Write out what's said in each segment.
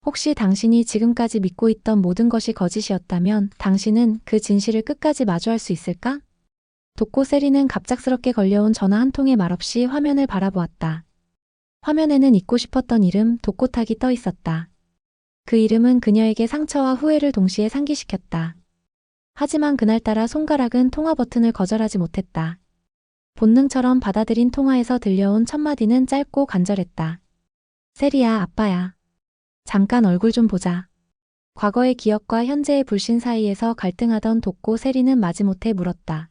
혹시 당신이 지금까지 믿고 있던 모든 것이 거짓이었다면 당신은 그 진실을 끝까지 마주할 수 있을까? 도코 세리는 갑작스럽게 걸려온 전화 한 통의 말없이 화면을 바라보았다. 화면에는 잊고 싶었던 이름 도코탁이 떠 있었다. 그 이름은 그녀에게 상처와 후회를 동시에 상기시켰다. 하지만 그날따라 손가락은 통화 버튼을 거절하지 못했다. 본능처럼 받아들인 통화에서 들려온 첫 마디는 짧고 간절했다. 세리야, 아빠야. 잠깐 얼굴 좀 보자. 과거의 기억과 현재의 불신 사이에서 갈등하던 도코 세리는 마지못해 물었다.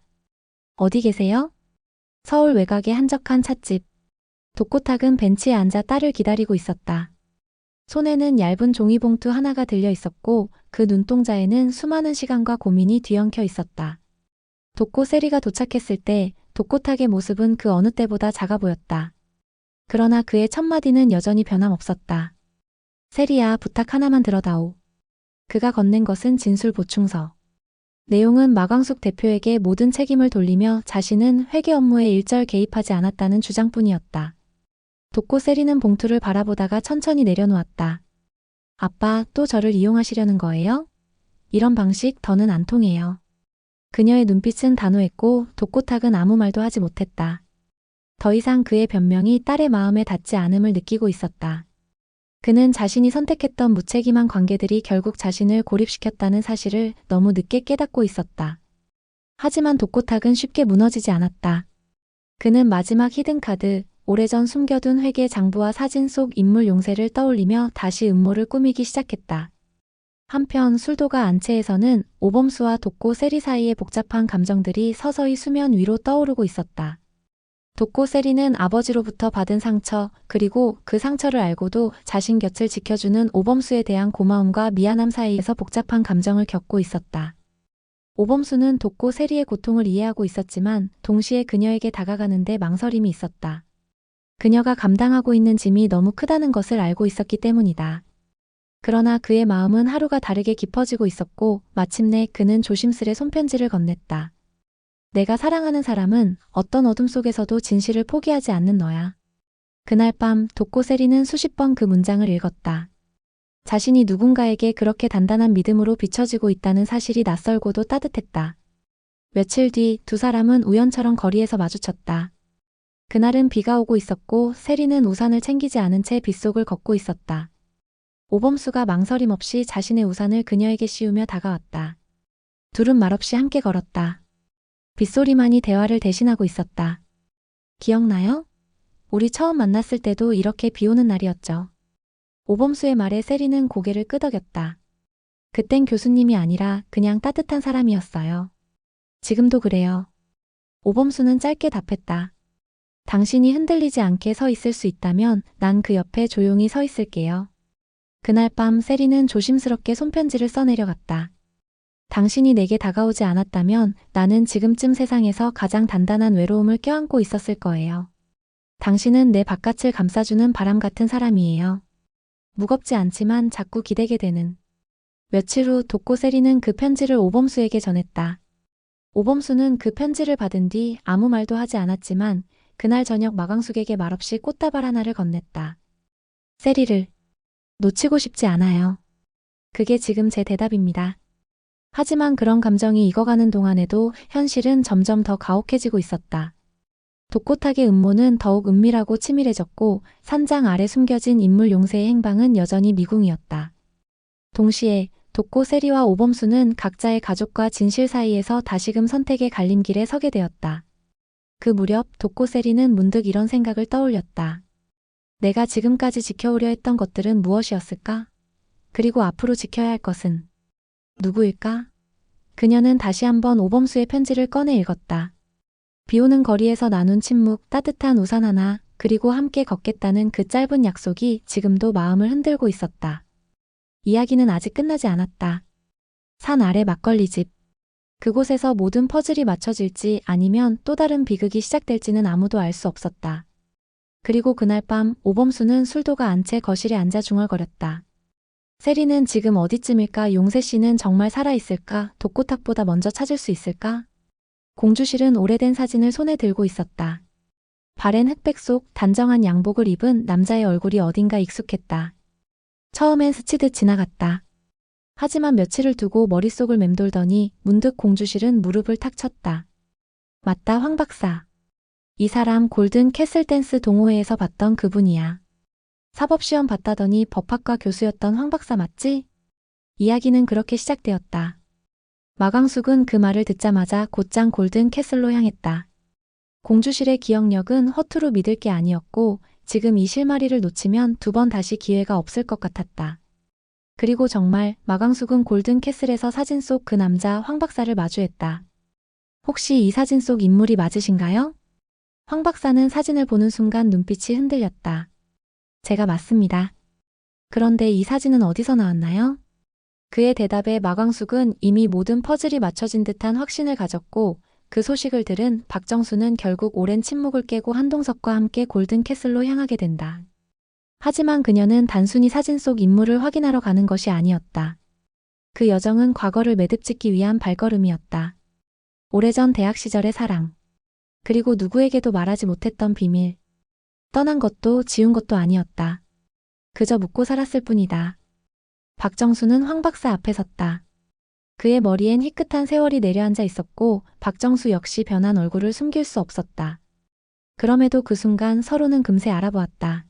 어디 계세요? 서울 외곽의 한적한 찻집. 도코탁은 벤치에 앉아 딸을 기다리고 있었다. 손에는 얇은 종이봉투 하나가 들려 있었고 그 눈동자에는 수많은 시간과 고민이 뒤엉켜 있었다. 도코 세리가 도착했을 때 도코탁의 모습은 그 어느 때보다 작아 보였다. 그러나 그의 첫마디는 여전히 변함없었다. 세리야, 부탁 하나만 들어다오. 그가 건넨 것은 진술 보충서. 내용은 마광숙 대표에게 모든 책임을 돌리며 자신은 회계 업무에 일절 개입하지 않았다는 주장뿐이었다. 도코 세리는 봉투를 바라보다가 천천히 내려놓았다. 아빠, 또 저를 이용하시려는 거예요? 이런 방식 더는 안 통해요. 그녀의 눈빛은 단호했고 도코탁은 아무 말도 하지 못했다. 더 이상 그의 변명이 딸의 마음에 닿지 않음을 느끼고 있었다. 그는 자신이 선택했던 무책임한 관계들이 결국 자신을 고립시켰다는 사실을 너무 늦게 깨닫고 있었다. 하지만 도코탁은 쉽게 무너지지 않았다. 그는 마지막 히든카드, 오래전 숨겨둔 회계 장부와 사진 속 인물 용세를 떠올리며 다시 음모를 꾸미기 시작했다. 한편 술도가 안채에서는 오범수와 도코 세리 사이의 복잡한 감정들이 서서히 수면 위로 떠오르고 있었다. 도코 세리는 아버지로부터 받은 상처, 그리고 그 상처를 알고도 자신 곁을 지켜주는 오범수에 대한 고마움과 미안함 사이에서 복잡한 감정을 겪고 있었다. 오범수는 도코 세리의 고통을 이해하고 있었지만 동시에 그녀에게 다가가는데 망설임이 있었다. 그녀가 감당하고 있는 짐이 너무 크다는 것을 알고 있었기 때문이다. 그러나 그의 마음은 하루가 다르게 깊어지고 있었고 마침내 그는 조심스레 손편지를 건넸다. 내가 사랑하는 사람은 어떤 어둠 속에서도 진실을 포기하지 않는 너야. 그날 밤 도코 세리는 수십 번 그 문장을 읽었다. 자신이 누군가에게 그렇게 단단한 믿음으로 비춰지고 있다는 사실이 낯설고도 따뜻했다. 며칠 뒤 두 사람은 우연처럼 거리에서 마주쳤다. 그날은 비가 오고 있었고 세리는 우산을 챙기지 않은 채 빗속을 걷고 있었다. 오범수가 망설임 없이 자신의 우산을 그녀에게 씌우며 다가왔다. 둘은 말없이 함께 걸었다. 빗소리만이 대화를 대신하고 있었다. 기억나요? 우리 처음 만났을 때도 이렇게 비 오는 날이었죠. 오범수의 말에 세리는 고개를 끄덕였다. 그땐 교수님이 아니라 그냥 따뜻한 사람이었어요. 지금도 그래요. 오범수는 짧게 답했다. 당신이 흔들리지 않게 서 있을 수 있다면 난 그 옆에 조용히 서 있을게요. 그날 밤 세리는 조심스럽게 손편지를 써내려갔다. 당신이 내게 다가오지 않았다면 나는 지금쯤 세상에서 가장 단단한 외로움을 껴안고 있었을 거예요. 당신은 내 바깥을 감싸주는 바람 같은 사람이에요. 무겁지 않지만 자꾸 기대게 되는. 며칠 후 도코 세리는 그 편지를 오범수에게 전했다. 오범수는 그 편지를 받은 뒤 아무 말도 하지 않았지만 그날 저녁 마광숙에게 말없이 꽃다발 하나를 건넸다. 세리를 놓치고 싶지 않아요. 그게 지금 제 대답입니다. 하지만 그런 감정이 익어가는 동안에도 현실은 점점 더 가혹해지고 있었다. 도코탁의 음모는 더욱 은밀하고 치밀해졌고 산장 아래 숨겨진 인물 용세의 행방은 여전히 미궁이었다. 동시에 도코 세리와 오범수는 각자의 가족과 진실 사이에서 다시금 선택의 갈림길에 서게 되었다. 그 무렵 도코 세리는 문득 이런 생각을 떠올렸다. 내가 지금까지 지켜오려 했던 것들은 무엇이었을까? 그리고 앞으로 지켜야 할 것은 누구일까? 그녀는 다시 한번 오범수의 편지를 꺼내 읽었다. 비오는 거리에서 나눈 침묵, 따뜻한 우산 하나, 그리고 함께 걷겠다는 그 짧은 약속이 지금도 마음을 흔들고 있었다. 이야기는 아직 끝나지 않았다. 산 아래 막걸리집. 그곳에서 모든 퍼즐이 맞춰질지 아니면 또 다른 비극이 시작될지는 아무도 알 수 없었다. 그리고 그날 밤 오범수는 술도가 안 채 거실에 앉아 중얼거렸다. 세리는 지금 어디쯤일까? 용세 씨는 정말 살아있을까? 독고탁보다 먼저 찾을 수 있을까? 공주실은 오래된 사진을 손에 들고 있었다. 바랜 흑백 속 단정한 양복을 입은 남자의 얼굴이 어딘가 익숙했다. 처음엔 스치듯 지나갔다. 하지만 며칠을 두고 머릿속을 맴돌더니 문득 공주실은 무릎을 탁 쳤다. 맞다, 황 박사. 이 사람 골든 캐슬 댄스 동호회에서 봤던 그분이야. 사법시험 봤다더니 법학과 교수였던 황 박사 맞지? 이야기는 그렇게 시작되었다. 마광숙은 그 말을 듣자마자 곧장 골든 캐슬로 향했다. 공주실의 기억력은 허투루 믿을 게 아니었고 지금 이 실마리를 놓치면 두 번 다시 기회가 없을 것 같았다. 그리고 정말 마광숙은 골든 캐슬에서 사진 속 그 남자 황 박사를 마주했다. 혹시 이 사진 속 인물이 맞으신가요? 황 박사는 사진을 보는 순간 눈빛이 흔들렸다. 제가 맞습니다. 그런데 이 사진은 어디서 나왔나요? 그의 대답에 마광숙은 이미 모든 퍼즐이 맞춰진 듯한 확신을 가졌고 그 소식을 들은 박정수는 결국 오랜 침묵을 깨고 한동석과 함께 골든 캐슬로 향하게 된다. 하지만 그녀는 단순히 사진 속 인물을 확인하러 가는 것이 아니었다. 그 여정은 과거를 매듭짓기 위한 발걸음이었다. 오래전 대학 시절의 사랑. 그리고 누구에게도 말하지 못했던 비밀. 떠난 것도 지운 것도 아니었다. 그저 묻고 살았을 뿐이다. 박정수는 황 박사 앞에 섰다. 그의 머리엔 희끗한 세월이 내려앉아 있었고 박정수 역시 변한 얼굴을 숨길 수 없었다. 그럼에도 그 순간 서로는 금세 알아보았다.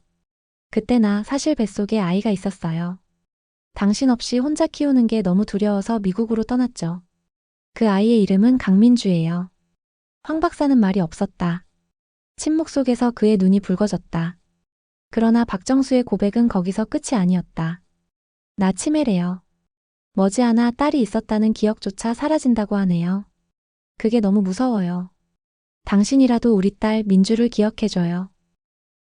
그때 나 사실 뱃속에 아이가 있었어요. 당신 없이 혼자 키우는 게 너무 두려워서 미국으로 떠났죠. 그 아이의 이름은 강민주예요. 황 박사는 말이 없었다. 침묵 속에서 그의 눈이 붉어졌다. 그러나 박정수의 고백은 거기서 끝이 아니었다. 나 치매래요. 머지않아 딸이 있었다는 기억조차 사라진다고 하네요. 그게 너무 무서워요. 당신이라도 우리 딸 민주를 기억해줘요.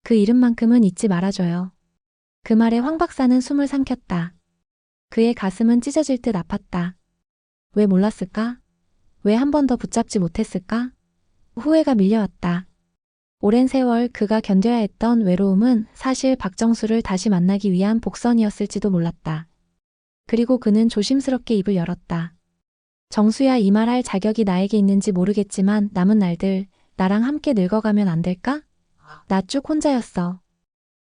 그 이름만큼은 잊지 말아줘요. 그 말에 황 박사는 숨을 삼켰다. 그의 가슴은 찢어질 듯 아팠다. 왜 몰랐을까? 왜 한 번 더 붙잡지 못했을까? 후회가 밀려왔다. 오랜 세월 그가 견뎌야 했던 외로움은 사실 박정수를 다시 만나기 위한 복선이었을지도 몰랐다. 그리고 그는 조심스럽게 입을 열었다. 정수야, 이 말 할 자격이 나에게 있는지 모르겠지만 남은 날들 나랑 함께 늙어가면 안 될까? 나 쭉 혼자였어.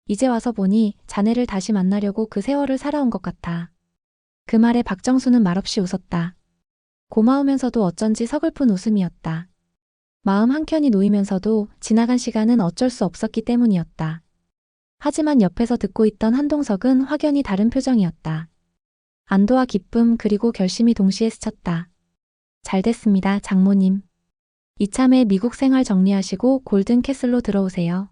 이제 와서 보니 자네를 다시 만나려고 그 세월을 살아온 것 같아. 그 말에 박정수는 말없이 웃었다. 고마우면서도 어쩐지 서글픈 웃음이었다. 마음 한켠이 놓이면서도 지나간 시간은 어쩔 수 없었기 때문이었다. 하지만 옆에서 듣고 있던 한동석은 확연히 다른 표정이었다. 안도와 기쁨 그리고 결심이 동시에 스쳤다. 잘 됐습니다, 장모님. 이참에 미국 생활 정리하시고 골든 캐슬로 들어오세요.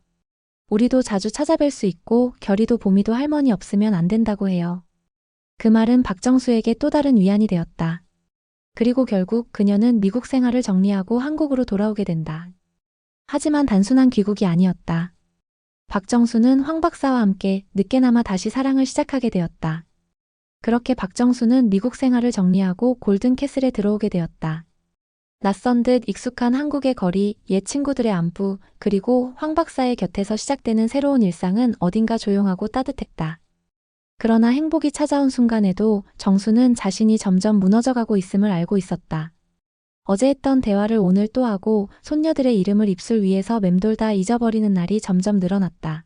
우리도 자주 찾아뵐 수 있고 결이도 봄이도 할머니 없으면 안 된다고 해요. 그 말은 박정수에게 또 다른 위안이 되었다. 그리고 결국 그녀는 미국 생활을 정리하고 한국으로 돌아오게 된다. 하지만 단순한 귀국이 아니었다. 박정수는 황 박사와 함께 늦게나마 다시 사랑을 시작하게 되었다. 그렇게 박정수는 미국 생활을 정리하고 골든 캐슬에 들어오게 되었다. 낯선 듯 익숙한 한국의 거리, 옛 친구들의 안부, 그리고 황 박사의 곁에서 시작되는 새로운 일상은 어딘가 조용하고 따뜻했다. 그러나 행복이 찾아온 순간에도 정수는 자신이 점점 무너져가고 있음을 알고 있었다. 어제 했던 대화를 오늘 또 하고 손녀들의 이름을 입술 위에서 맴돌다 잊어버리는 날이 점점 늘어났다.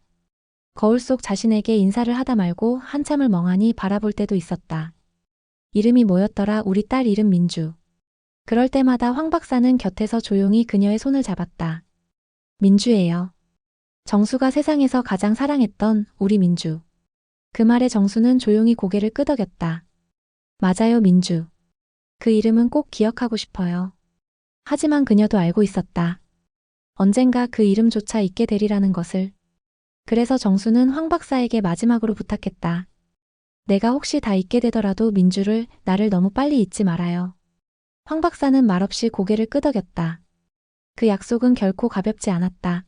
거울 속 자신에게 인사를 하다 말고 한참을 멍하니 바라볼 때도 있었다. 이름이 뭐였더라? 우리 딸 이름 민주. 그럴 때마다 황 박사는 곁에서 조용히 그녀의 손을 잡았다. 민주예요. 정수가 세상에서 가장 사랑했던 우리 민주. 그 말에 정수는 조용히 고개를 끄덕였다. 맞아요, 민주. 그 이름은 꼭 기억하고 싶어요. 하지만 그녀도 알고 있었다. 언젠가 그 이름조차 잊게 되리라는 것을. 그래서 정수는 황 박사에게 마지막으로 부탁했다. 내가 혹시 다 잊게 되더라도 민주를, 나를 너무 빨리 잊지 말아요. 황 박사는 말없이 고개를 끄덕였다. 그 약속은 결코 가볍지 않았다.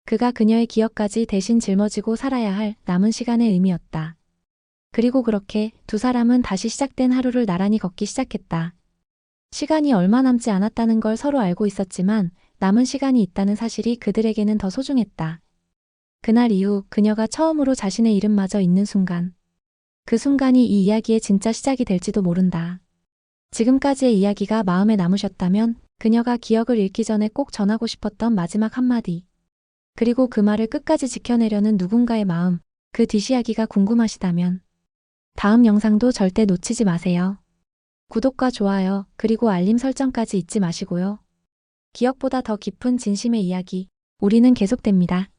그가 그녀의 기억까지 대신 짊어지고 살아야 할 남은 시간의 의미였다. 그리고 그렇게 두 사람은 다시 시작된 하루를 나란히 걷기 시작했다. 시간이 얼마 남지 않았다는 걸 서로 알고 있었지만 남은 시간이 있다는 사실이 그들에게는 더 소중했다. 그날 이후 그녀가 처음으로 자신의 이름마저 잊는 순간. 그 순간이 이 이야기의 진짜 시작이 될지도 모른다. 지금까지의 이야기가 마음에 남으셨다면 그녀가 기억을 잃기 전에 꼭 전하고 싶었던 마지막 한마디. 그리고 그 말을 끝까지 지켜내려는 누군가의 마음, 그 뒷이야기가 궁금하시다면 다음 영상도 절대 놓치지 마세요. 구독과 좋아요, 그리고 알림 설정까지 잊지 마시고요. 기억보다 더 깊은 진심의 이야기, 우리는 계속됩니다.